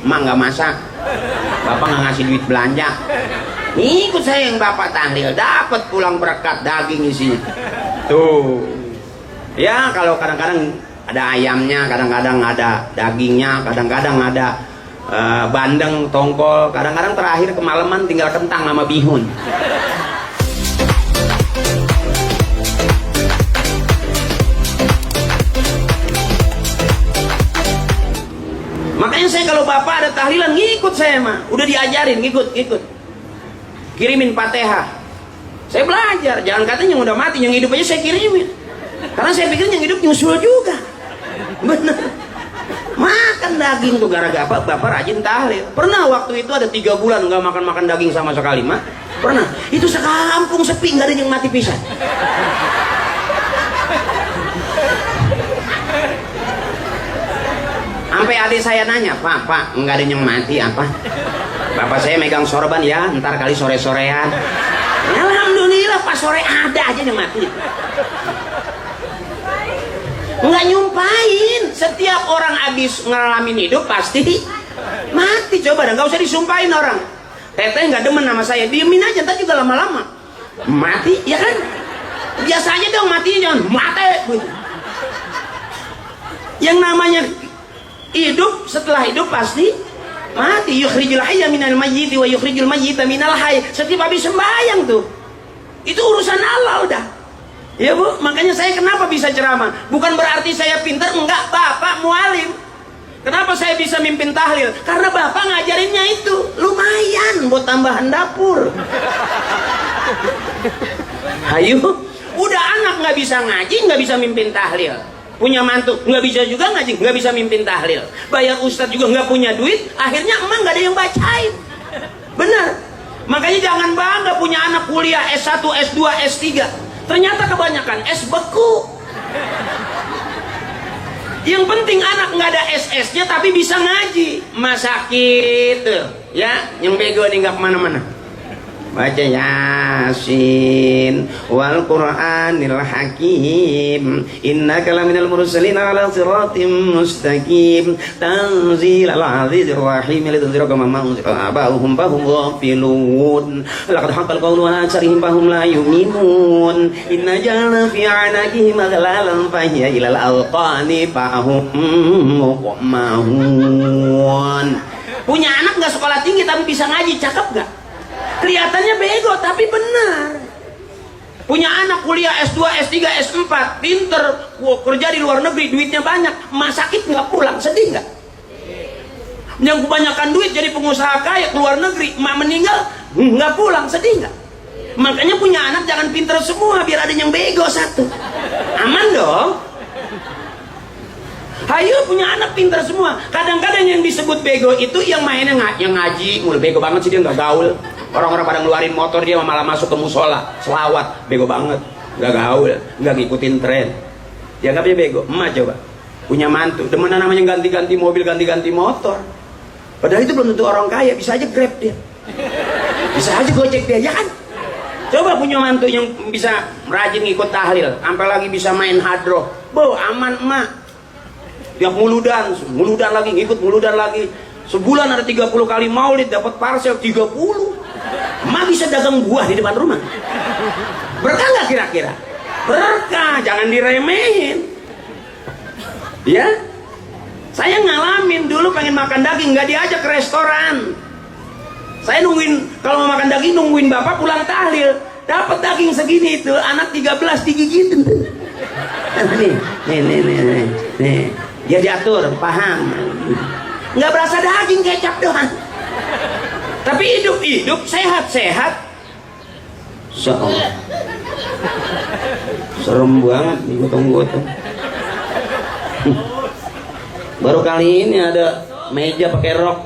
emak nggak masak, bapak nggak ngasih duit belanja. Ikut saya yang bapak tahlil, dapat pulang berkat daging isinya. Tuh, ya kalau kadang-kadang ada ayamnya, kadang-kadang ada dagingnya, kadang-kadang ada bandeng, tongkol, kadang-kadang terakhir kemalaman tinggal kentang sama bihun. Makanya saya kalau bapak ada tahlilan ngikut saya mah, udah diajarin ngikut. Kirimin Fatihah. Saya belajar, jangan katanya yang udah mati, yang hidup aja saya kirimin. Karena saya pikir yang hidup nyusul juga. Bener. Makan daging tuh gara-gara bapak rajin tahlil. Pernah waktu itu ada 3 bulan nggak makan daging sama sekali, mak. Pernah. Itu sekampung sepi, nggak ada yang mati pisan. Sampai adik saya nanya, Pak, nggak ada yang mati apa? Bapak saya megang sorban ya, ntar kali sore-sorean. Alhamdulillah pas sore ada aja yang mati. Nggak nyumpahin. Setiap orang habis ngalamin hidup pasti mati. Coba dah, nggak usah disumpahin orang. Teteh nggak demen sama saya, diemin aja, ntar juga lama-lama mati, ya kan? Biasa aja dong matinya, jangan mati. Yang namanya hidup, setelah hidup pasti mati. Yukhrijul hayya minal mayyiti wa yukhrijul mayyita minal hayy. Setiap habis sembahyang tuh, itu urusan Allah udah. Ya Bu, makanya saya kenapa bisa ceramah? Bukan berarti saya pintar, enggak, bapak mualim. Kenapa saya bisa mimpin tahlil? Karena bapak ngajarinnya itu lumayan buat tambahan dapur. Ayo, udah anak nggak bisa ngaji, nggak bisa mimpin tahlil. Punya mantu nggak bisa juga ngaji, nggak bisa mimpin tahlil. Bayar ustadz juga nggak punya duit, akhirnya emang nggak ada yang bacain. Benar. Makanya jangan bangga punya anak kuliah S1, S2, S3. Ternyata kebanyakan S beku. Yang penting anak nggak ada SS-nya tapi bisa ngaji. Masakit tuh, ya. Yang bego nih nggak kemana-mana. Baca Yasin wal Qur'anil Hakim innaka laminal mursalin ala siratim mustaqim tanzilal azizir rahim litunzira qauman ma unzira abahum fahum ghafilun laqad haqqal qawlu ala aksarihim fahum la yu'minun inna ja'alna fi 'anaqihim aghlalan fahiya ilal alqani fahum muqmahun. Punya anak nggak sekolah tinggi tapi bisa ngaji, cakep nggak? Kelihatannya bego tapi benar. Punya anak kuliah S2, S3, S4, pinter, kerja di luar negeri, duitnya banyak, sakit nggak pulang, sedih nggak? Yang kebanyakan duit jadi pengusaha kaya ke luar negeri, emak meninggal nggak pulang, sedih nggak? Makanya punya anak jangan pinter semua, biar ada yang bego satu. Aman dong. Ayo punya anak pinter semua. Kadang-kadang yang disebut bego itu yang mainnya yang ngaji, mulai bego banget sih dia, nggak gaul. Orang-orang pada ngeluarin motor, dia malah masuk ke musola, selawat, bego banget, nggak gaul, nggak ngikutin tren. Dianggapnya bego. Emak coba punya mantu, demenan namanya ganti-ganti mobil, ganti-ganti motor. Padahal itu belum tentu orang kaya, bisa aja Grab dia, bisa aja Gojek dia, ya kan? Coba punya mantu yang bisa rajin ngikut tahlil, sampai lagi bisa main hadroh, bo aman emak. Tiap muludan lagi, ngikut muludan lagi. Sebulan ada 30 kali maulid, dapat parsel 30. Emak bisa dagang buah di depan rumah. Berkah nggak kira-kira? Berkah, jangan diremehin. Ya, saya ngalamin dulu pengen makan daging, nggak diajak ke restoran. Saya nungguin, kalau mau makan daging nungguin bapak pulang tahlil. Dapat daging segini itu, anak 13 digigitin. Nih. Dia diatur, paham. Nggak berasa daging, kecap doang. Tapi hidup sehat-sehat. Insyaallah. Serem banget nih gotong-gotong. Baru kali ini ada meja pakai rok.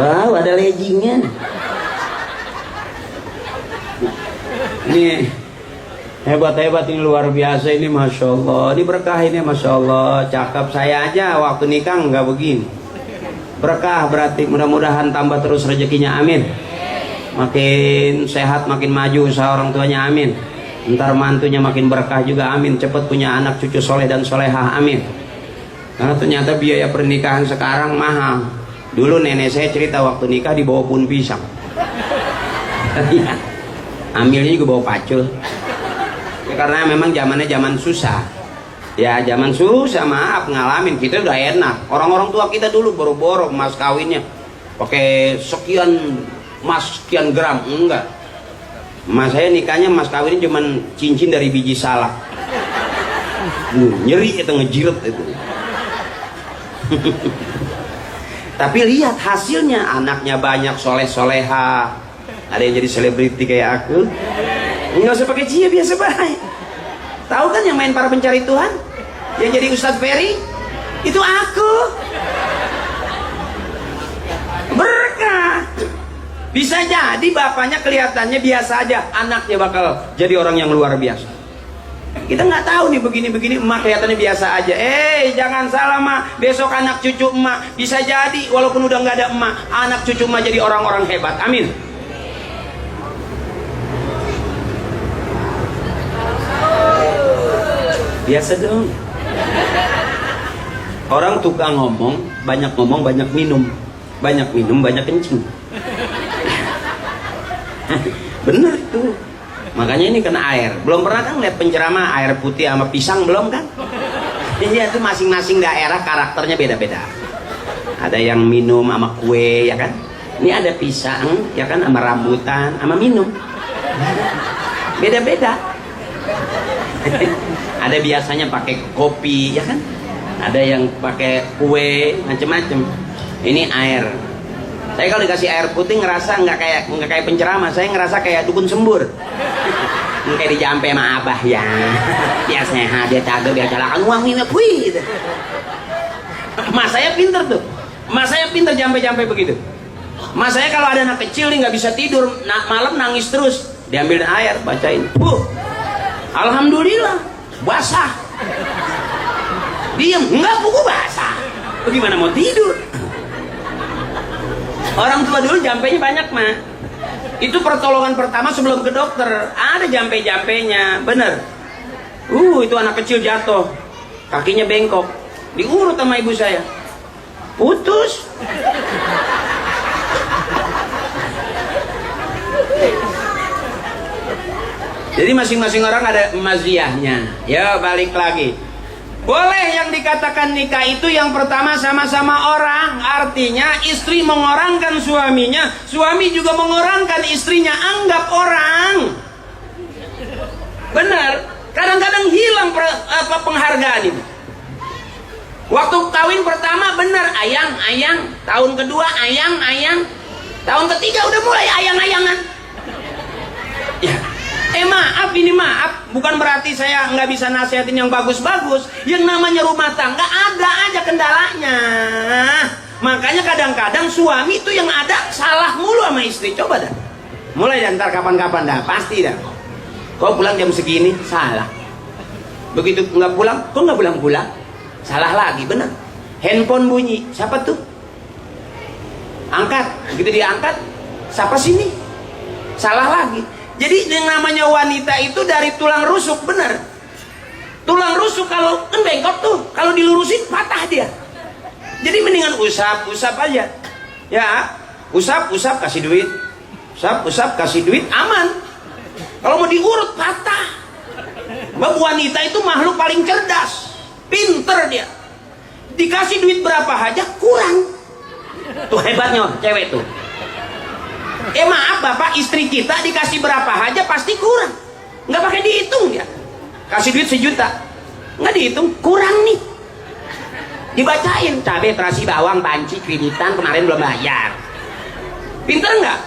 Wow, ada leggingnya. Ini hebat ini, luar biasa ini, Masya Allah. Ini berkah ini, Masya Allah. Cakep. Saya aja waktu nikah nggak begini. Berkah berarti, mudah-mudahan tambah terus rezekinya, amin. Makin sehat, makin maju usaha orang tuanya, amin. Ntar mantunya makin berkah juga, amin. Cepet punya anak cucu soleh dan solehah, amin. Karena ternyata biaya pernikahan sekarang mahal. Dulu nenek saya cerita waktu nikah dibawa pohon pisang. Iya. Ambilnya juga bawa pacul. Ya, karena memang zamannya zaman susah. Ya zaman susah, maaf ngalamin. Kita udah enak. Orang-orang tua kita dulu boro-boro mas kawinnya pakai sekian mas sekian gram, enggak. Mas saya nikahnya mas kawinnya cuman cincin dari biji salak. Nyeri itu, ngejiret itu. Tapi lihat hasilnya, anaknya banyak, soleh-soleha. Ada yang jadi selebriti kayak aku. Nggak usah pakai cia, biasa baik. Tahu kan yang main para pencari Tuhan? Yang jadi Ustadz Ferry? Itu aku. Berkah. Bisa jadi bapaknya kelihatannya biasa aja, anaknya bakal jadi orang yang luar biasa. Kita nggak tahu nih begini-begini, emak kelihatannya biasa aja. Jangan salah emak, besok anak cucu emak bisa jadi walaupun udah nggak ada emak, anak cucu emak jadi orang-orang hebat. Amin. Biasa dong. Orang tukang ngomong, banyak minum. Banyak minum, banyak kencing. Bener itu. Makanya ini kena air. Belum pernah kan lihat penceramah air putih sama pisang, belum kan? Iya, itu masing-masing daerah karakternya beda-beda. Ada yang minum sama kue, ya kan? Ini ada pisang, ya kan, sama rambutan, sama minum. Beda-beda. Ada biasanya pakai kopi, ya kan? Ada yang pakai kue, macam-macam. Ini air. Saya kalau dikasih air putih ngerasa nggak kayak penceramah, saya ngerasa kayak dukun sembur. Kayak dijampe sama abah ya. Dia sehat, dia cagak, dia calakan uang ini puih gitu. Mas saya pinter tuh. Mas saya pinter jampe-jampe begitu. Mas saya kalau ada anak kecil nih nggak bisa tidur, malam nangis terus, diambil air, bacain. Alhamdulillah, basah. Diem, enggak, buku basah. Bagaimana mau tidur? Orang tua dulu jampenya banyak mah. Itu pertolongan pertama sebelum ke dokter. Ada jampe-jampenya, bener. Itu anak kecil jatuh, kakinya bengkok, diurut sama ibu saya, putus. Jadi masing-masing orang ada maziyahnya. Ya balik lagi. Boleh yang dikatakan nikah itu yang pertama sama-sama orang. Artinya istri mengorangkan suaminya, suami juga mengorangkan istrinya. Anggap orang. Benar. Kadang-kadang hilang penghargaan itu. Waktu kawin pertama benar, ayang. Tahun kedua ayang. Tahun ketiga udah mulai ayang-ayangan. Ya. Maaf, ini maaf. Bukan berarti saya nggak bisa nasihatin yang bagus-bagus. Yang namanya rumah tangga ada aja kendalanya. Makanya kadang-kadang suami itu yang ada salah mulu sama istri. Coba dah. Mulai dan ntar kapan-kapan dah. Pasti dah. Kau pulang jam segini, salah. Begitu nggak pulang, kok nggak pulang-pulang? Salah lagi, bener. Handphone bunyi, siapa tuh? Angkat. Begitu diangkat, siapa sini? Salah lagi. Jadi yang namanya wanita itu dari tulang rusuk, bener. Tulang rusuk kalau kan bengkok tuh, kalau dilurusin patah dia. Jadi mendingan usap aja. Ya, usap kasih duit. Usap kasih duit, aman. Kalau mau diurut patah. Sebab wanita itu makhluk paling cerdas, pinter dia. Dikasih duit berapa aja kurang. Tuh hebatnya cewek tuh. Maaf bapak, istri kita dikasih berapa aja pasti kurang. Nggak pakai dihitung dia. Kasih duit 1 juta, nggak dihitung, kurang nih. Dibacain, cabai, terasi, bawang, panci, kreditan, kemarin belum bayar. Pinter nggak?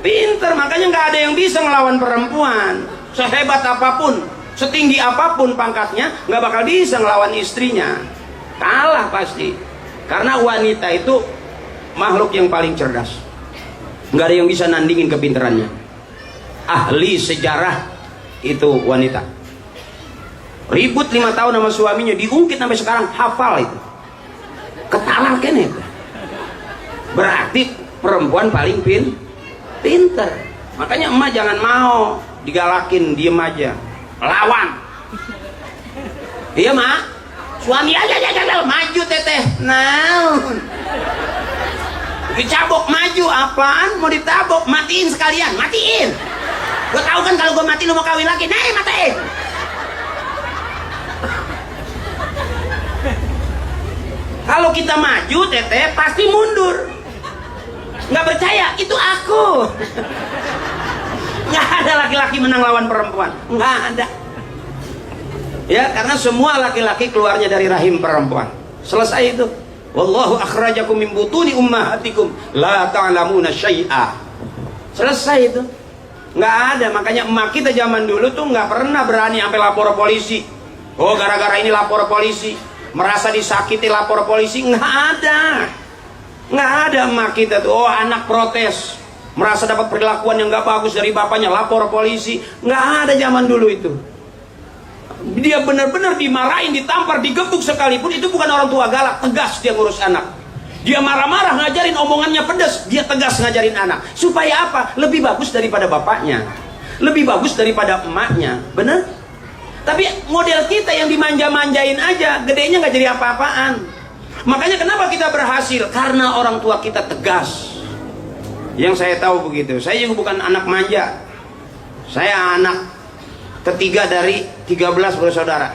Pinter, makanya nggak ada yang bisa ngelawan perempuan. Sehebat apapun, setinggi apapun pangkatnya, nggak bakal bisa ngelawan istrinya. Kalah pasti. Karena wanita itu makhluk yang paling cerdas. Nggak ada yang bisa nandingin kepinterannya. Ahli sejarah itu wanita. Ribut 5 tahun sama suaminya, diungkit sampai sekarang hafal itu. Ketalar kan ya. Berarti perempuan paling pinter. Makanya emak jangan mau digalakin, diem aja. Lawan. Iya mak. Suami aja maju teteh. Naon. Dicabok maju, apaan? Mau ditabok, matiin sekalian, matiin. Gue tahu kan kalau gue mati lu mau kawin lagi, nih matiin. Kalau kita maju, teteh pasti mundur. Nggak percaya, itu aku. Nggak ada laki-laki menang lawan perempuan, nggak ada. Ya, karena semua laki-laki keluarnya dari rahim perempuan. Selesai itu. Wallahu akhrajakum min butuni ummahatikum la ta'lamuna syai'a. Selesai itu. Nggak ada, makanya emak kita zaman dulu tuh nggak pernah berani sampai lapor polisi. Oh, gara-gara ini lapor polisi, merasa disakiti lapor polisi, nggak ada. Nggak ada emak kita tuh. Oh, anak protes, merasa dapat perlakuan yang nggak bagus dari bapaknya, lapor polisi. Nggak ada zaman dulu itu. Dia benar-benar dimarahin, ditampar, digebuk sekalipun, itu bukan orang tua galak, tegas dia ngurus anak. Dia marah-marah ngajarin, omongannya pedas, dia tegas ngajarin anak. Supaya apa? Lebih bagus daripada bapaknya, lebih bagus daripada emaknya. Bener? Tapi model kita yang dimanja-manjain aja, gedenya nggak jadi apa-apaan. Makanya kenapa kita berhasil? Karena orang tua kita tegas. Yang saya tahu begitu. Saya juga bukan anak manja. Saya anak ketiga dari 13 bersaudara.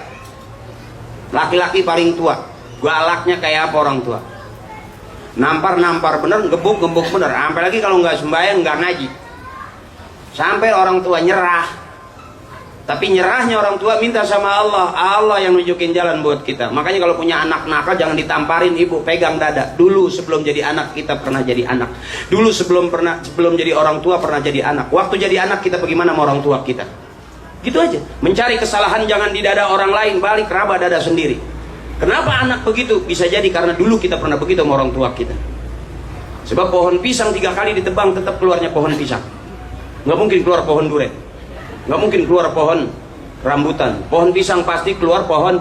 Laki-laki paling tua. Galaknya kayak apa orang tua? Nampar-nampar bener, gebuk-gebuk bener. Sampai lagi kalau nggak sembahyang, nggak ngaji. Sampai orang tua nyerah. Tapi nyerahnya orang tua minta sama Allah. Allah yang nunjukin jalan buat kita. Makanya kalau punya anak nakal jangan ditamparin, ibu pegang dada. Dulu sebelum jadi anak kita pernah jadi anak. Dulu sebelum jadi orang tua pernah jadi anak. Waktu jadi anak kita bagaimana sama orang tua kita? Gitu aja. Mencari kesalahan jangan di dada orang lain, balik raba dada sendiri. Kenapa anak begitu? Bisa jadi karena dulu kita pernah begitu sama orang tua kita. Sebab pohon pisang 3 kali ditebang tetap keluarnya pohon pisang. Nggak mungkin keluar pohon durian. Nggak mungkin keluar pohon rambutan. Pohon pisang pasti keluar pohon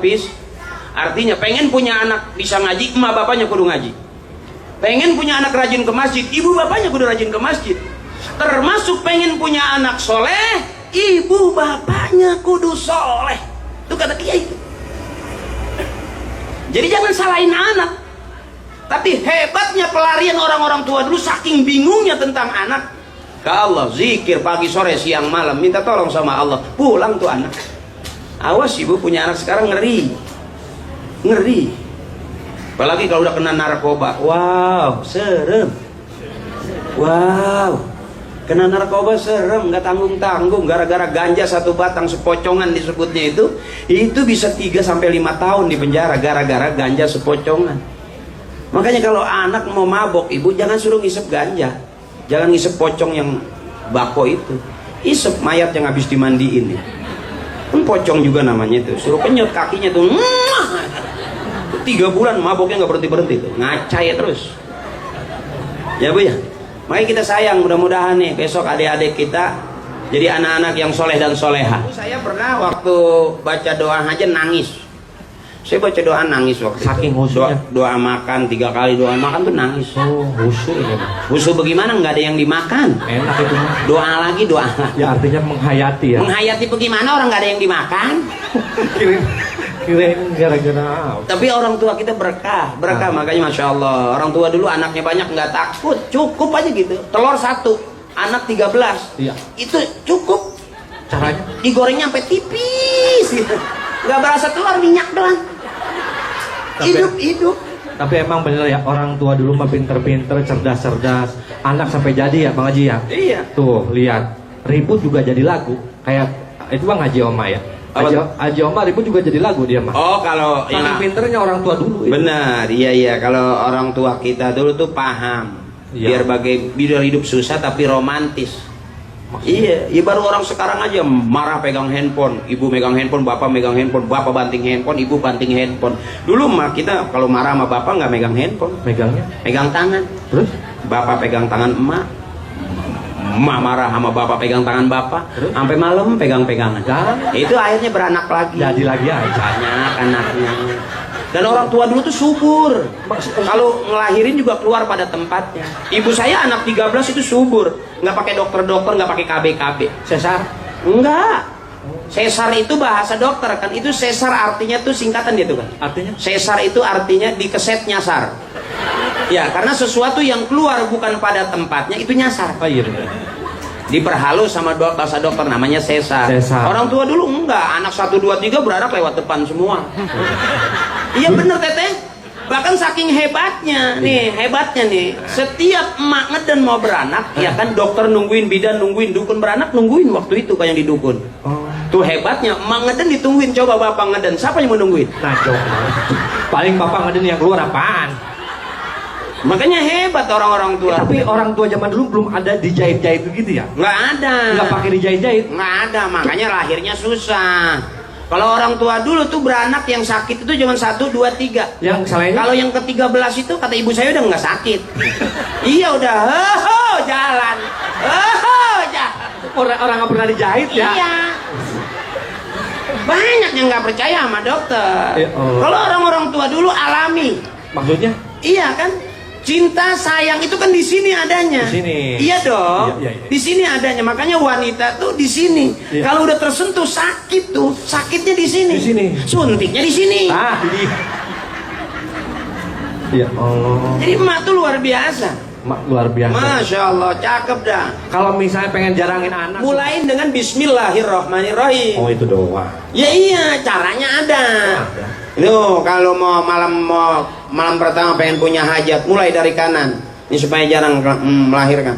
Artinya pengen punya anak bisa ngaji, emak bapaknya kudu ngaji. Pengen punya anak rajin ke masjid, ibu bapaknya kudu rajin ke masjid. Termasuk pengen punya anak soleh, ibu bapaknya kudu soleh. Itu kata kiai. Jadi jangan salahin anak. Tapi hebatnya pelarian orang-orang tua dulu, saking bingungnya tentang anak, ke Allah, zikir pagi sore siang malam, minta tolong sama Allah. Pulang tuh anak. Awas ibu punya anak sekarang ngeri. Ngeri. Apalagi kalau udah kena narkoba. Wow, serem. Wow. Kena narkoba serem, nggak tanggung-tanggung. Gara-gara ganja 1 batang sepocongan disebutnya itu bisa 3-5 tahun di penjara gara-gara ganja sepocongan. Makanya kalau anak mau mabok, ibu jangan suruh ngisep ganja, jangan ngisep pocong yang bako itu. Isep mayat yang habis dimandiin. Kan pocong juga namanya itu. Suruh kenyot kakinya tuh. 3 bulan maboknya nggak berhenti-berhenti tuh, ngacai terus. Ya bu ya. Makanya kita sayang, mudah-mudahan nih besok adik-adik kita jadi anak-anak yang soleh dan soleha. Saya pernah waktu baca doa aja nangis. Saya baca doa nangis waktu saking khusyuknya. Doa makan 3 kali doa makan tuh nangis. Oh, khusyuk ya. Khusyuk bagaimana? Nggak ada yang dimakan. Enak itu mah. Doa lagi, doa lagi. Ya artinya menghayati ya. Menghayati bagaimana orang nggak ada yang dimakan? Kirain gara-gara. Tapi orang tua kita berkah, makanya masya Allah. Orang tua dulu anaknya banyak nggak takut, cukup aja gitu. Telur 1, anak 13, iya. Itu cukup. Caranya? Digorengnya sampai tipis, gitu. Nggak berasa telur, minyak doang. Hidup. Tapi emang bener ya, orang tua dulu mah pinter-pinter, cerdas-cerdas. Anak sampai jadi ya Bang Haji ya. Iya. Tuh lihat, ribut juga jadi lagu. Kayak itu Bang Haji Oma ya. Haji Oma ribut juga jadi lagu dia mah. Oh kalau saking pinternya orang tua dulu. Benar, iya. Kalau orang tua kita dulu tuh paham. Iya. Biar hidup susah tapi romantis. Iya, ya baru orang sekarang aja marah pegang handphone, ibu megang handphone, bapak megang handphone, bapak banting handphone, ibu banting handphone. Dulu mah kita kalau marah sama bapak nggak megang handphone, megang tangan. Terus bapak pegang tangan emak marah sama bapak pegang tangan bapak, sampai malam pegang-pegangan. Itu akhirnya beranak lagi. Jadi lagi aja. Banyak anaknya. Dan orang tua dulu tuh subur. Kalau ngelahirin juga keluar pada tempatnya. Ibu saya anak 13 itu subur. Nggak pakai dokter-dokter, nggak pakai KB. Sesar? Enggak. Sesar itu bahasa dokter kan. Itu sesar artinya tuh singkatan dia tuh kan. Artinya? Sesar itu artinya dikeset nyasar. Ya, karena sesuatu yang keluar bukan pada tempatnya itu nyasar. Oh iya benar. Diperhalus sama bahasa dokter namanya sesar. Orang tua dulu enggak, anak 1 2 3 beranak lewat depan semua. Iya bener teteh. Bahkan saking hebatnya nih, setiap emak ngeden mau beranak, ya kan dokter nungguin, bidan nungguin, dukun beranak nungguin waktu itu kayak yang di dukun. Tuh hebatnya, emak ngeden ditungguin, coba bapak ngeden, siapa yang mau nungguin? Nah coba. Paling bapak ngeden yang keluar apaan? Makanya hebat orang-orang tua. Tapi orang tua zaman dulu belum ada dijahit-jahit begitu ya? Nggak ada. Nggak pakai dijahit-jahit? Nggak ada, makanya lahirnya susah. Kalau orang tua dulu tuh beranak yang sakit itu cuma 1, 2, 3. Yang selainnya? Kalau yang ke-13 itu kata ibu saya udah nggak sakit. Iya udah, jalan. Orang nggak pernah dijahit ya? Iya. Banyak yang nggak percaya sama dokter. Ya Allah. Kalau orang-orang tua dulu alami. Maksudnya? Iya kan? Cinta sayang itu kan di sini adanya. Di sini. Iya dong. Iya. Di sini adanya. Makanya wanita tuh di sini. Iya. Kalau udah tersentuh sakit tuh, sakitnya di sini. Di sini. Suntiknya di sini. Jadi. Ya Allah. Jadi emak tuh luar biasa. Mak luar biasa. Masya Allah, cakep dah. Kalau misalnya pengen jarangin anak, Mulain dengan Bismillahirrahmanirrahim. oh itu doang. Ya iya, caranya ada. Loh, kalau mau malam pertama pengen punya hajat, mulai dari kanan. Ini supaya jarang melahirkan.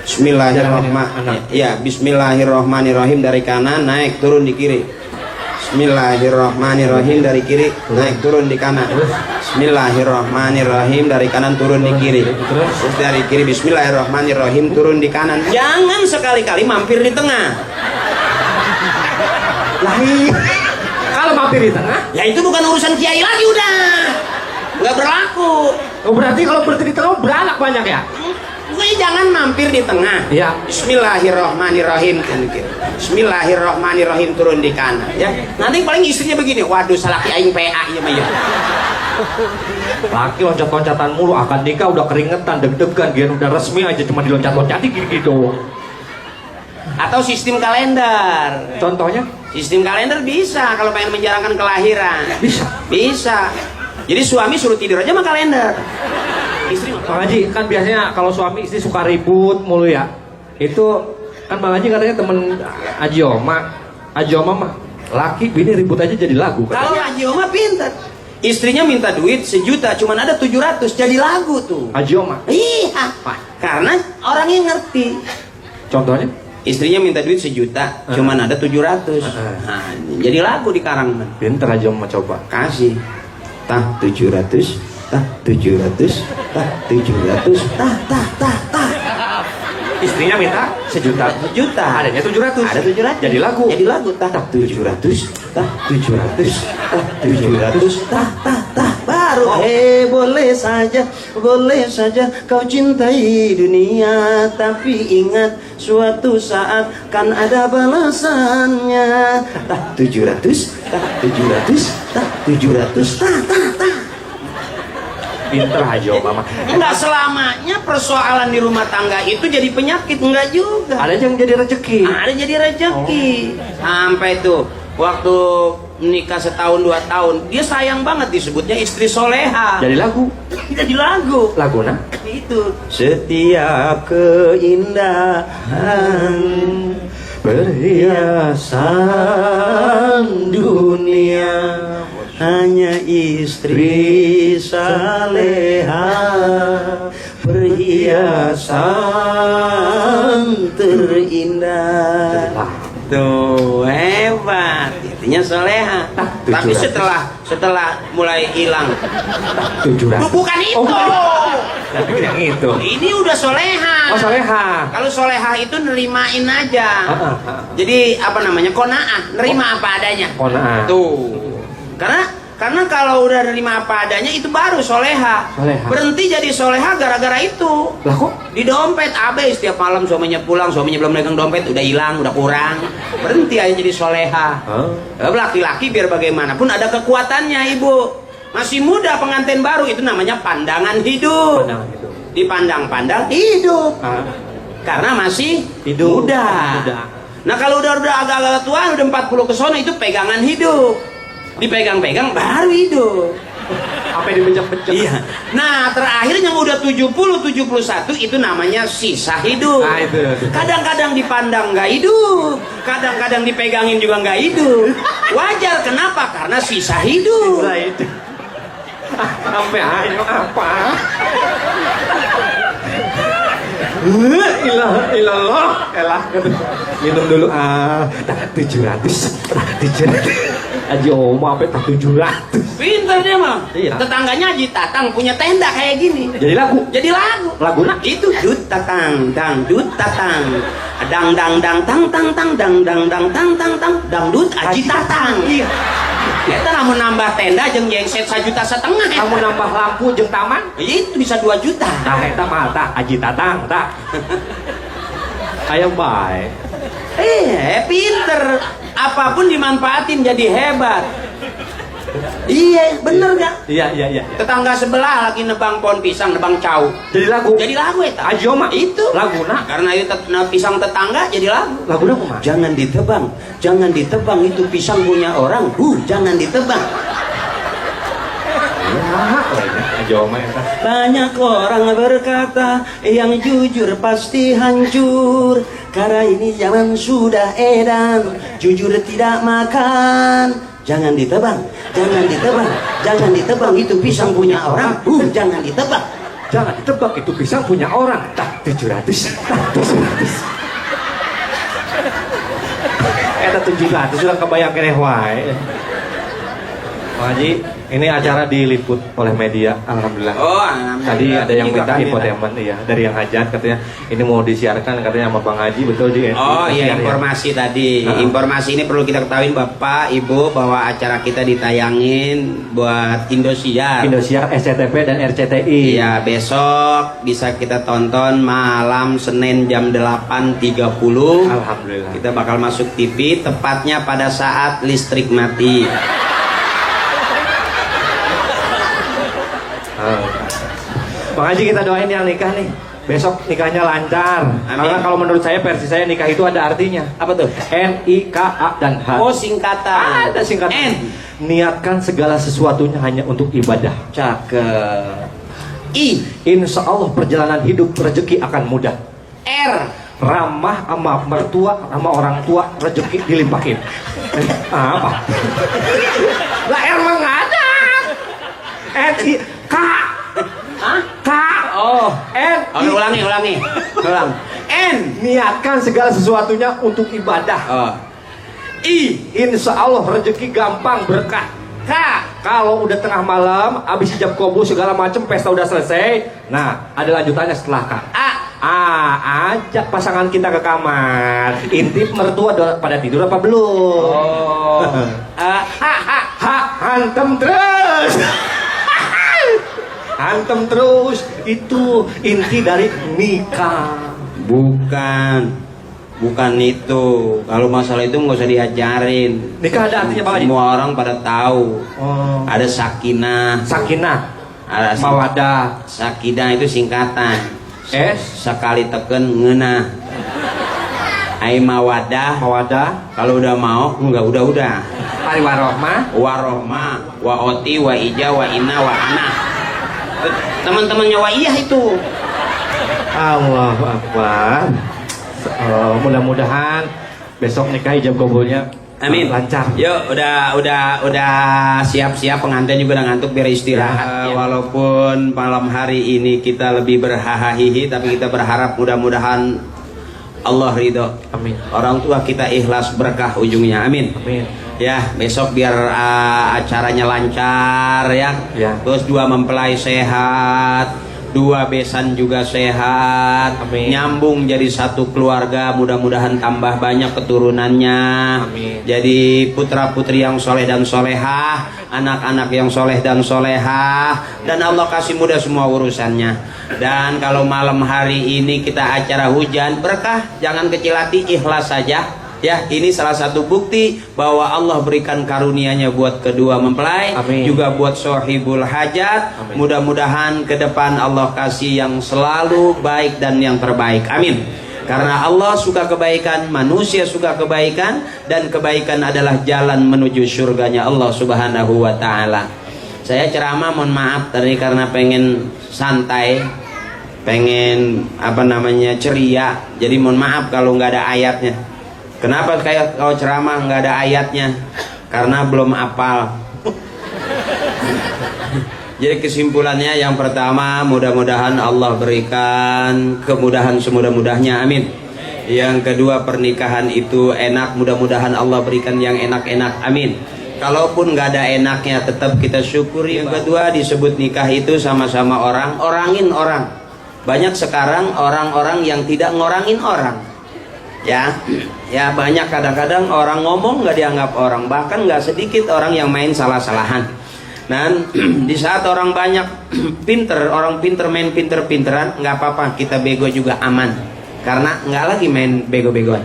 Bismillahirrahmanirrahim. Ya, Bismillahirrahmanirrahim dari kanan naik turun di kiri. Bismillahirrahmanirrahim dari kiri naik turun di kanan. Bismillahirrahmanirrahim dari kanan turun di kiri. Terus dari kiri Bismillahirrahmanirrahim turun di kanan. Jangan sekali-kali mampir di tengah. Kalau mampir di tengah, Ya itu bukan urusan kiai lagi udah. Nggak berlaku. oh berarti kalau berhenti di tengah beranak banyak ya? Pokoknya jangan mampir di tengah. Iya. Bismillahirrahmanirrahim. Bismillahirrahmanirrahim turun di kanan. Ya. Nanti paling istrinya begini. Waduh, salah aing PA ya Maya. Laki loncat-loncatan mulu, akan nikah udah keringetan, deg-degan, dia udah resmi aja cuma diloncat-loncatin gitu. Atau sistem kalender. Contohnya? Sistem kalender bisa kalau pengen menjalankan kelahiran. Bisa. Bisa. Jadi suami suruh tidur aja sama kalender. Istri Bang Haji, kan biasanya kalau suami istri suka ribut mulu ya. Itu kan Bang Haji katanya temen Haji Oma mah laki bini ribut aja jadi lagu kalau katanya. Haji Oma pintar. Istrinya minta duit 1 juta, cuman ada 700, jadi lagu tuh. Haji Oma. Iya, karena orangnya ngerti. Contohnya? Istrinya minta duit 1 juta, cuman ada 700. Nah, jadi lagu di Karangman. Pinter Haji Oma coba. Kasih. Tah 700, tah 700, tah 700, tah. Istrinya minta 1 juta. 1 juta. Adanya 700. Ada 700. Jadi lagu. Jadi lagu. Tah 700, tah 700, tah 700, tah. Baru. Boleh saja kau cintai dunia, tapi ingat suatu saat kan ada balasannya. Tah 700, tah 700, tah 700, tah. Pinter Haji Oma mah. Enggak selamanya persoalan di rumah tangga itu jadi penyakit, enggak juga. Ada yang jadi rezeki. Ada jadi rezeki. Sampai tuh waktu menikah 1 tahun 2 tahun, dia sayang banget disebutnya istri soleha. Jadi lagu. Jadi lagu. Lagu nah. Itu setiap keindahan perhiasan dunia hanya istri saleha, perhiasan terindah. Tuh hebat, intinya soleha. Tapi setelah mulai hilang, 700. bukan itu. Tapi yang itu. Ini udah soleha. Oh soleha. Kalau soleha itu nerimain aja. Jadi apa namanya, konaah, nerima apa adanya. Konaah. Tuh. Karena kalau udah nerima apa adanya itu baru soleha. Berhenti jadi soleha gara-gara itu. Lah kok? Di dompet abe setiap malam suaminya pulang, suaminya belum megang dompet, udah hilang, udah kurang. Berhenti aja jadi soleha. Laki-laki biar bagaimanapun ada kekuatannya, Ibu. Masih muda pengantin baru, itu namanya pandangan hidup. Dipandang-pandang hidup. Karena masih muda. Nah kalau udah agak-agak tua, udah 40 ke sono, itu pegangan hidup. Dipegang-pegang baru hidup. Apa yang dibecek-becek? Iya. Nah terakhir yang yang udah 70-71 itu namanya sisa hidup. Nah, itu. Kadang-kadang dipandang nggak hidup, kadang-kadang dipegangin juga nggak hidup. Wajar, kenapa? Karena sisa hidup. Sisa hidup. Sampai ayo apa? Ilah, elah. Minum dulu. 700. Aji Oma sampai 700. Pinter dia mah. Iya. Tetangganya Haji Tatang punya tenda kayak gini. Jadi lagu. Laguna itu dut tatang dang dut tatang dang dang dang tang tang tang dang dang dang tang tang tang dangdut Haji Tatang. Iya. Kita namun nambah tenda jeung jengset 1,5 juta. Kamu nambah lampu jeung taman? Itu bisa 2 juta. Nah, eta mah tah Haji Tatang tah. Aya bae. Pinter. Apapun dimanfaatin jadi hebat. Iya, bener gak? Iya. Tetangga sebelah lagi nebang pohon pisang, nebang cau. Jadi lagu. Jadi lagu eta. Haji Oma Itu laguna. karena itu pisang tetangga jadi lagu. Laguna kumaha? Jangan ditebang itu pisang punya orang. Jangan ditebang. Haji Oma eta. Banyak orang berkata yang jujur pasti hancur. Karena ini zaman sudah edan, jujur tidak makan. Jangan ditebang itu pisang punya orang. Jangan ditebang. Jangan ditebak itu pisang punya orang. Tah 700. Eta 700 sudah kebayang keneh wae. Pak Haji, ini acara diliput oleh media, alhamdulillah. Tadi ada yang minta infotainment, iya, dari yang hajat katanya ini mau disiarkan katanya sama Bang Haji, betul di. Informasi tadi. Informasi ini perlu kita ketahui Bapak, Ibu, bahwa acara kita ditayangin buat Indosiar, SCTV dan RCTI. Iya, besok bisa kita tonton malam Senin jam 8.30. Alhamdulillah. Kita bakal masuk TV tepatnya pada saat listrik mati. Bang Haji, kita doain yang nikah nih, besok nikahnya lancar. Amin. Karena kalau menurut saya, versi saya, nikah itu ada artinya. Apa tuh? NIKA dan H. Oh, singkatan. Ada singkatan. N. Niatkan segala sesuatunya hanya untuk ibadah. Cakep. I. Insya Allah perjalanan hidup rezeki akan mudah. R. Ramah sama mertua, sama orang tua, rezeki dilimpahin. Apa? Lah R mah nggak ada. N-I-K. Hah? K. Oh. N. Ulangi. Ulang. N. Niatkan segala sesuatunya untuk ibadah. Oh. I. Insya Allah rezeki gampang berkah. K. Kalau udah tengah malam, abis ijab kabul segala macam, pesta udah selesai. Nah, ada lanjutannya setelah K. A. Ajak pasangan kita ke kamar. Intip mertua pada tidur apa belum? Oh. Hantem terus. Hantem terus. Itu inti dari nikah. Bukan itu. Kalau masalah itu nggak usah diajarin. Nikah ada artinya apa? Semua orang pada tahu. Oh. Ada sakinah. Ada Mawadah. Sakinah itu singkatan. Sekali teken ngeunah. Ai mawadah. Kalau udah mau, enggak udah. Ari warohmah. Warohmah, wa oti, wa ija, wa ina, wa ana. Teman-temannya wa iyah itu. Allahu Akbar. Mudah-mudahan besok nikah ijab kabulnya Amin. Lancar. Yuk, udah siap-siap, pengantin juga udah ngantuk biar istirahat. Walaupun malam hari ini kita lebih berhahaha, tapi kita berharap mudah-mudahan Allah ridho. Amin. Orang tua kita ikhlas, berkah ujungnya. Amin. Amin. Ya, besok biar acaranya lancar ya. Terus 2 mempelai sehat, 2 besan juga sehat. Amin. Nyambung jadi satu keluarga, mudah-mudahan tambah banyak keturunannya. Amin. Jadi putra-putri yang soleh dan solehah, anak-anak yang soleh dan solehah, dan Allah kasih mudah semua urusannya. Dan kalau malam hari ini kita acara hujan berkah, jangan kecil hati, ikhlas saja. Ya, ini salah satu bukti bahwa Allah berikan karunia-Nya buat kedua mempelai. Amin. Juga buat sohibul hajat. Mudah-mudahan ke depan Allah kasih yang selalu baik dan yang terbaik. Amin. Karena Allah suka kebaikan, manusia suka kebaikan, dan kebaikan adalah jalan menuju surganya Allah Subhanahu wa ta'ala. Saya ceramah mohon maaf tadi karena pengen santai, pengen ceria. Jadi mohon maaf kalau nggak ada ayatnya. Kenapa kayak kalau ceramah nggak ada ayatnya? Karena belum hafal. Jadi kesimpulannya yang pertama, mudah-mudahan Allah berikan kemudahan semudah-mudahnya, amin. Yang kedua, pernikahan itu enak, mudah-mudahan Allah berikan yang enak-enak, amin. Kalaupun nggak ada enaknya tetap kita syukuri. Yang kedua, disebut nikah itu sama-sama orangin orang. Banyak sekarang orang-orang yang tidak ngorangin orang. Ya banyak kadang-kadang orang ngomong nggak dianggap orang, bahkan nggak sedikit orang yang main salah-salahan. Dan di saat orang banyak orang pinter main pinter-pinteran, nggak apa-apa, kita bego juga aman, karena nggak lagi main bego-begoan.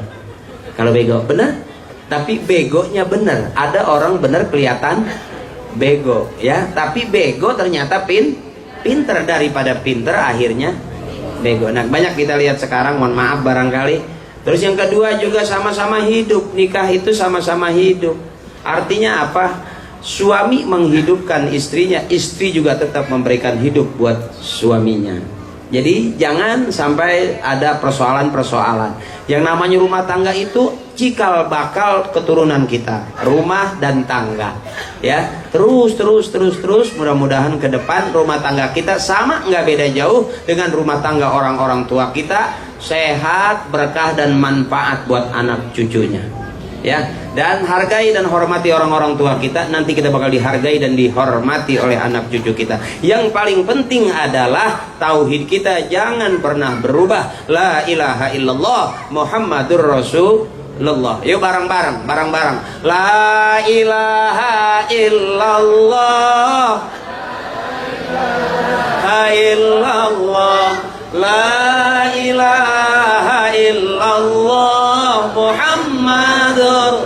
Kalau bego bener, tapi begonya bener. Ada orang bener kelihatan bego, ya, tapi bego ternyata pinter, daripada pinter akhirnya bego. Nah, banyak kita lihat sekarang, mohon maaf barangkali. Terus yang kedua juga sama-sama hidup. Nikah itu sama-sama hidup. Artinya apa? Suami menghidupkan istrinya, istri juga tetap memberikan hidup buat suaminya. Jadi jangan sampai ada persoalan-persoalan. Yang namanya rumah tangga itu cikal bakal keturunan kita, rumah dan tangga. Ya, terus. Mudah-mudahan ke depan rumah tangga kita sama nggak beda jauh dengan rumah tangga orang-orang tua kita, sehat, berkah dan manfaat buat anak cucunya. Ya, dan hargai dan hormati orang-orang tua kita, nanti kita bakal dihargai dan dihormati oleh anak cucu kita. Yang paling penting adalah tauhid kita jangan pernah berubah. La ilaha illallah Muhammadur Rasulullah. Yuk bareng-bareng. La ilaha illallah. La ilaha illallah Muhammadur.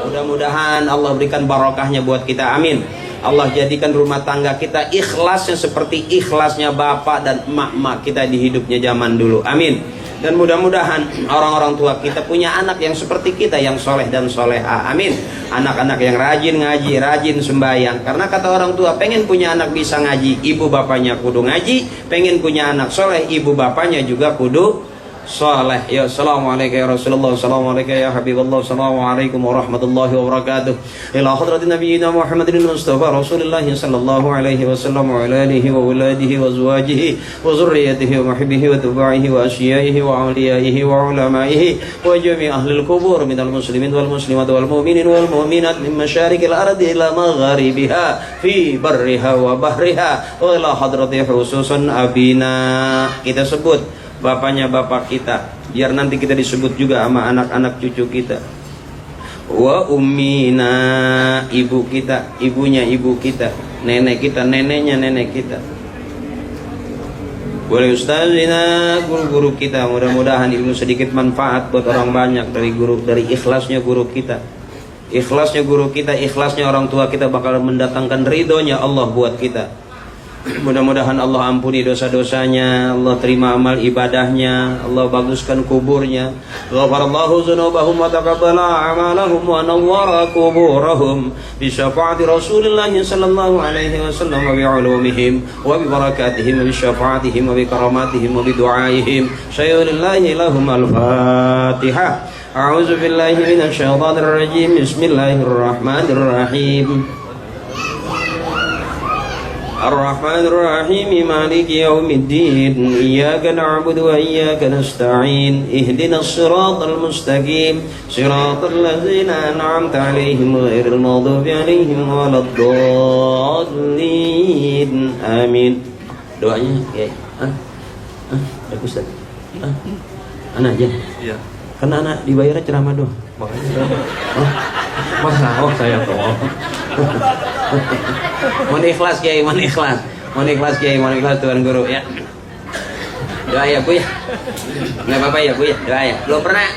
Mudah-mudahan Allah berikan barokahnya buat kita, amin. Allah jadikan rumah tangga kita ikhlasnya seperti ikhlasnya bapak dan emak-emak kita di hidupnya zaman dulu, amin. Dan mudah-mudahan orang-orang tua kita punya anak yang seperti kita, yang soleh dan soleha, amin. Anak-anak yang rajin ngaji, rajin sembahyang. Karena kata orang tua, pengen punya anak bisa ngaji, ibu bapaknya kudu ngaji. Pengen punya anak soleh, ibu bapaknya juga kudu soleh. Ya, assalamualaikum ya Rasulullah, assalamualaikum ya Habibullah, assalamualaikum warahmatullahi wabarakatuh. Ila hadratin nabiyina Muhammadin Mustafa Rasulullah sallallahu alaihi wasallam wa ala alihi wa uladihi wa azwajihi wa zurriyyatihi wa muhibbihi wa tuba'ihi wa asyaihi wa awliyaihi wa ulamaihi wa jami' ahlil kubur minal muslimin wal muslimat wal mu'minin wal mu'minat min masyarikil ardi ila magharibiha fi barriha wa bahriha wa ila hadrati khususan abina. Kita sebut bapaknya bapak kita, biar nanti kita disebut juga sama anak-anak cucu kita. Wa ummina, ibu kita, ibunya ibu kita, nenek kita, neneknya nenek kita. Boleh ustazina, guru-guru kita. Mudah-mudahan ilmu sedikit manfaat buat orang banyak dari guru, dari ikhlasnya guru kita. Ikhlasnya guru kita, ikhlasnya orang tua kita bakal mendatangkan ridhonya Allah buat kita. Mudah-mudahan Allah ampuni dosa-dosanya, Allah terima amal ibadahnya, Allah baguskan kuburnya. Ghafarallahu dzunubahum wa taqabbala a'malahum wa nawwara kuburahum bi syafaati Rasulillah sallallahu alaihi wasallam wa bi ulumihim wa bi barakatihim wa bi syafaatihim wa bi karamatihim wa bi du'aihim. Sayyidillah lahum al-Fatihah. A'udzu billahi minasy syaithanir rajim. Bismillahirrahmanirrahim. الرحمن الرحيم مالك يوم الدين إياك نعبد وإياك نستعين اهدنا الصراط المستقيم صراط الذين أنعمت عليهم غير المغضوب عليهم ولا الضالين آمين. Doanya ya. Ustaz. Anak aja. Iya. Karena anak dibayarnya ceramah doang. Makanya. Masa saya tolong. Mohon ikhlas Kiai, mohon ikhlas Kiai, mohon ikhlas Tuhan Guru ya. Doa ya Bu ya. Enggak apa-apa ya Bu ya, doa ya. Belum pernah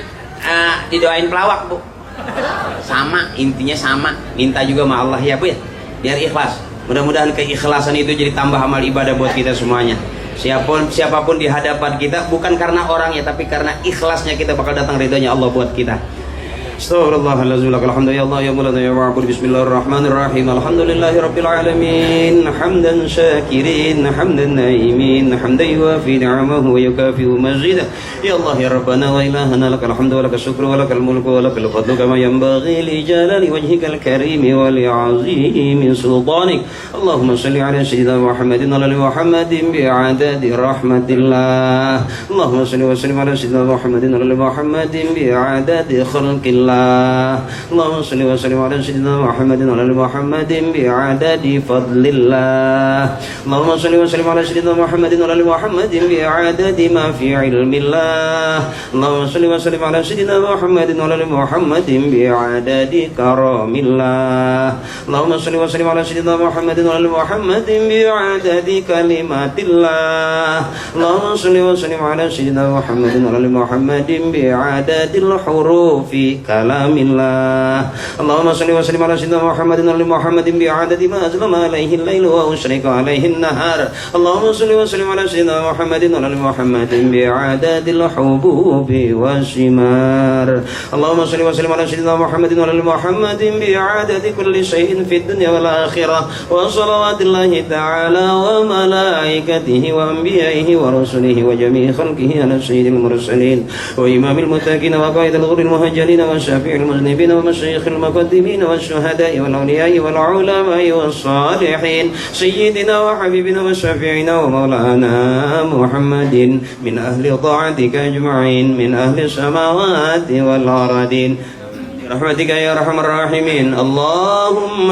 didoain pelawak Bu. Sama, intinya sama. Minta juga sama Allah ya Bu ya. Biar ikhlas. Mudah-mudahan keikhlasan itu jadi tambah amal ibadah buat kita semuanya. Siapapun di hadapan kita, bukan karena orangnya, tapi karena ikhlasnya kita bakal datang ridhonya Allah buat kita. Astaghfirullahaladzim, lakal hamdu ya Allah ya Maulana ya Ma'bud. Bismillahirrahmanirrahim. Alhamdulillahi rabbil alamin. Hamdan syakirin, hamdan naimin, hamdan yuwafi ni'amahu wa yukafi'u mazidah. Ya Allah ya Rabbana wa ilahana, lakal hamdu wa lakal syukru wa lakal mulku wa lakal fadlu kama yanbaghi li jalali wajhikal karim wa li 'azimi sultanik. Allahumma salli ala sayyidina Muhammadin wa ala ali Muhammadin bi'adadi rahmatillah. Allahumma salli wa sallim ala sayyidina Muhammadin wa ala ali Muhammadin bi'adadi khalqillah. Allahumma salli wa sallim ala sayyidina Muhammadin wa ala ali Muhammadin bi'adadi fadlillah. Allahumma salli wa sallim ala sayyidina Muhammadin wa ala ali Muhammadin bi'adadi ma fi ilmillah. Allahumma salli wa sallim ala sayyidina Muhammadin wa ala ali Muhammadin bi'adadi karamillah. Allahumma salli wa sallim ala sayyidina Muhammadin wa ala ali Muhammadin bi'adadi kalimatillah. Allahumma salli wa sallim ala sayyidina Muhammadin wa ala ali Muhammadin bi'adadil hurufi kalamillah. Allahumma salli wa sallim ala sayyidina Muhammadin wa ali Muhammadin bi'adadi ma azlama alaihi al-lail wa ushrika alaihi an-nahar. Allahumma salli wa sallim ala sayyidina Muhammadin wa ali Muhammadin bi'adadil hububi wasimar. Allahumma salli wa sallim ala sayyidina Muhammadin wa ali Muhammadin bi'adadi kulli shay'in fid dunya wal akhirah. Wa salawatullahi ta'ala wa malaikatihi wa anbiya'ihi wa rusulihi wa jami'i khalqihi ala sayyidil mursalin wa imamil muttaqin wa qaidil ghurril muhajjalin wa syafi'il muznibin wa masyayikhil muqaddimin wa syuhada'i wal awliya'i wal ulama'i was salihin sayyidina wa habibina wa syafi'ina wa maulana Muhammadin min ahli ta'atika ajma'in min ahli samawati wal aradin برحمتك يا أرحم الراحمين. اللهم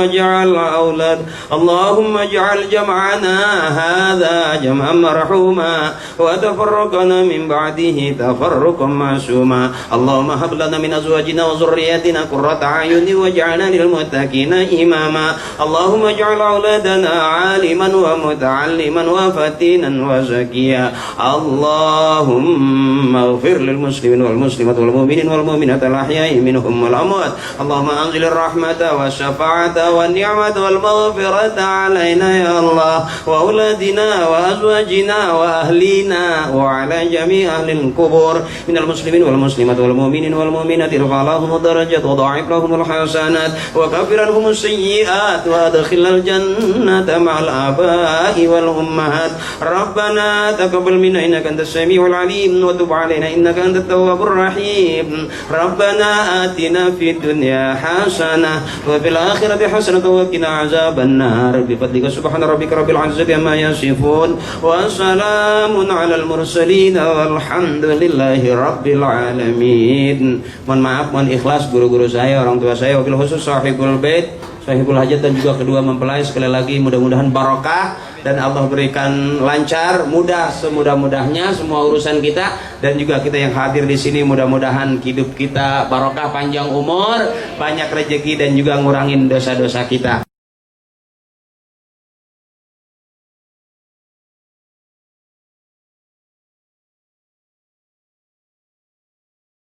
اجعل جمعنا هذا جمعا مرحوما وتفرقنا من بعده تفرقا معصوما. اللهم هب لنا من أزواجنا وذرياتنا قرة أعين واجعلنا للمتقين إماما. اللهم اجعل أولادنا عالما ومتعلما وفتينا وزكيا. اللهم اغفر للمسلمين والمسلمات والمؤمنين والمؤمنات الأحياء منهم والأموات. اللهم أنزل الرحمة والشفاعة والنعمة والمغفرة علينا يا الله وأولادنا وأزواجنا وأهلينا وعلى جميع أهل القبور من المسلمين والمسلمات والمؤمنين والمؤمنات. ارفع لهم الدرجات وضاعف لهم الحسنات وكفر عنهم السيئات وأدخلنا الجنة مع الآباء والأمهات. ربنا تقبل منا إنك أنت السميع العليم وتب علينا إنك أنت التواب الرحيم. ربنا آتنا في الدنيا حسنة وفي الآخرة حسنة وقنا عذاب النار بفضلك سبحان ربك رب العزة عما يصفون وسلام على المرسلين والحمد لله رب العالمين. Mohon maaf, mohon ikhlas guru-guru saya, orang tua saya, wabil khusus sahibul bait, sahibul hajat dan juga kedua mempelai. Sekali lagi mudah-mudahan barokah dan Allah berikan lancar, mudah semudah-mudahnya semua urusan kita, dan juga kita yang hadir di sini mudah-mudahan hidup kita barokah, panjang umur, banyak rezeki dan juga ngurangin dosa-dosa kita.